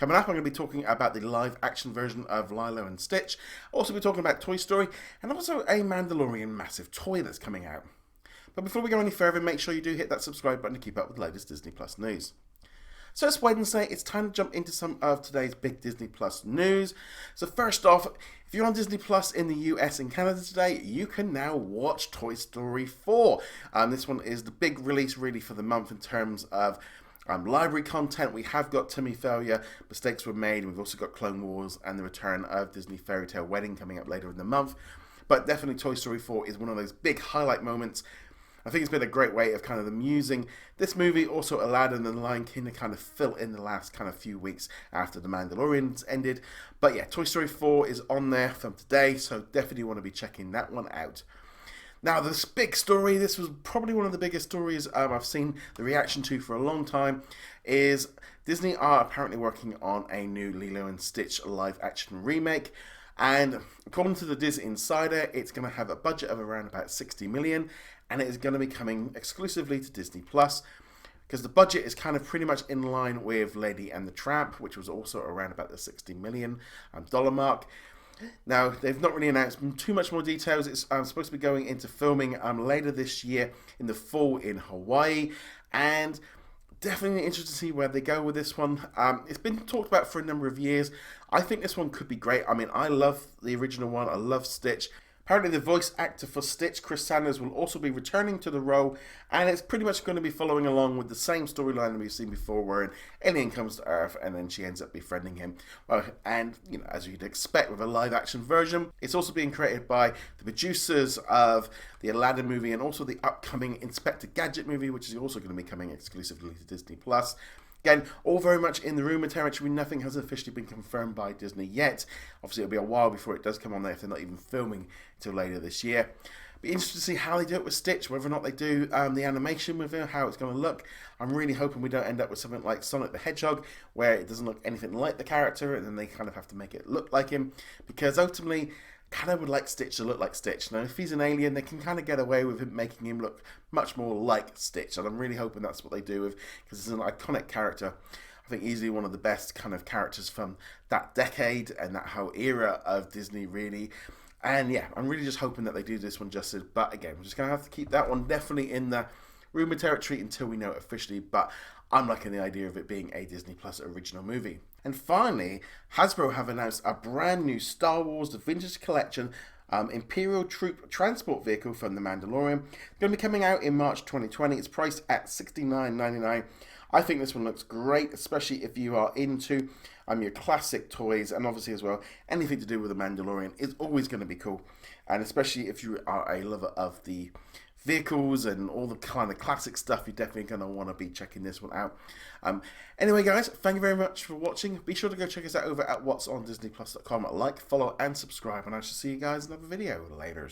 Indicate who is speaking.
Speaker 1: Coming up, I'm going to be talking about the live action version of Lilo and Stitch. Also be talking about Toy Story and also a Mandalorian massive toy that's coming out. But before we go any further, make sure you do hit that subscribe button to keep up with the latest Disney Plus news. So it's Wednesday, it's time to jump into some of today's big Disney Plus news. So first off, if you're on Disney Plus in the US and Canada today, you can now watch Toy Story 4. This one is the big release really for the month in terms of library content. We have got Timmy Failure, Mistakes Were Made, we've also got Clone Wars and the return of Disney Fairy Tale Wedding coming up later in the month. But definitely Toy Story 4 is one of those big highlight moments. I think it's been a great way of kind of them using this movie, also Aladdin and The Lion King to kind of fill in the last kind of few weeks after The Mandalorian ended. But yeah, Toy Story 4 is on there from today, so definitely want to be checking that one out. Now, this big story, this was probably one of the biggest stories I've seen the reaction to for a long time, is Disney are apparently working on a new Lilo and Stitch live action remake. And according to the Disney Insider, it's going to have a budget of around about 60 million, and it is going to be coming exclusively to Disney Plus, because the budget is kind of pretty much in line with Lady and the Tramp, which was also around about the $60 million mark. Now, they've not really announced too much more details. It's supposed to be going into filming later this year in the fall in Hawaii, and definitely interested to see where they go with this one. It's been talked about for a number of years. I think this one could be great. I mean, I love the original one. I love Stitch. Apparently the voice actor for Stitch, Chris Sanders, will also be returning to the role, and it's pretty much going to be following along with the same storyline that we've seen before, where an alien comes to Earth and then she ends up befriending him. And, you know, as you'd expect with a live-action version, it's also being created by the producers of the Aladdin movie and also the upcoming Inspector Gadget movie, which is also going to be coming exclusively to Disney+. Again, all very much in the rumour territory. Nothing has officially been confirmed by Disney yet. Obviously, it'll be a while before it does come on there if they're not even filming until later this year. Be interested to see how they do it with Stitch, whether or not they do the animation with it, how it's going to look. I'm really hoping we don't end up with something like Sonic the Hedgehog, where it doesn't look anything like the character, and then they kind of have to make it look like him, because ultimately, kind of would like Stitch to look like Stitch. Now, if he's an alien, they can kind of get away with him making him look much more like Stitch, and I'm really hoping that's what they do with, because it's an iconic character. I think easily one of the best kind of characters from that decade and that whole era of Disney, really. And yeah, I'm really just hoping that they do this one justice. But again, we're just going to have to keep that one definitely in the rumour territory until we know it officially. But I'm liking the idea of it being a Disney Plus original movie. And finally, Hasbro have announced a brand new Star Wars The Vintage Collection Imperial Troop Transport Vehicle from The Mandalorian. It's going to be coming out in March 2020. It's priced at $69.99. I think this one looks great, especially if you are into your classic toys, and obviously as well, anything to do with The Mandalorian is always going to be cool. And especially if you are a lover of the vehicles and all the kind of classic stuff, you're definitely going to want to be checking this one out. Anyway, guys, thank you very much for watching. Be sure to go check us out over at whatsondisneyplus.com. Like, follow, and subscribe, and I shall see you guys in another video later.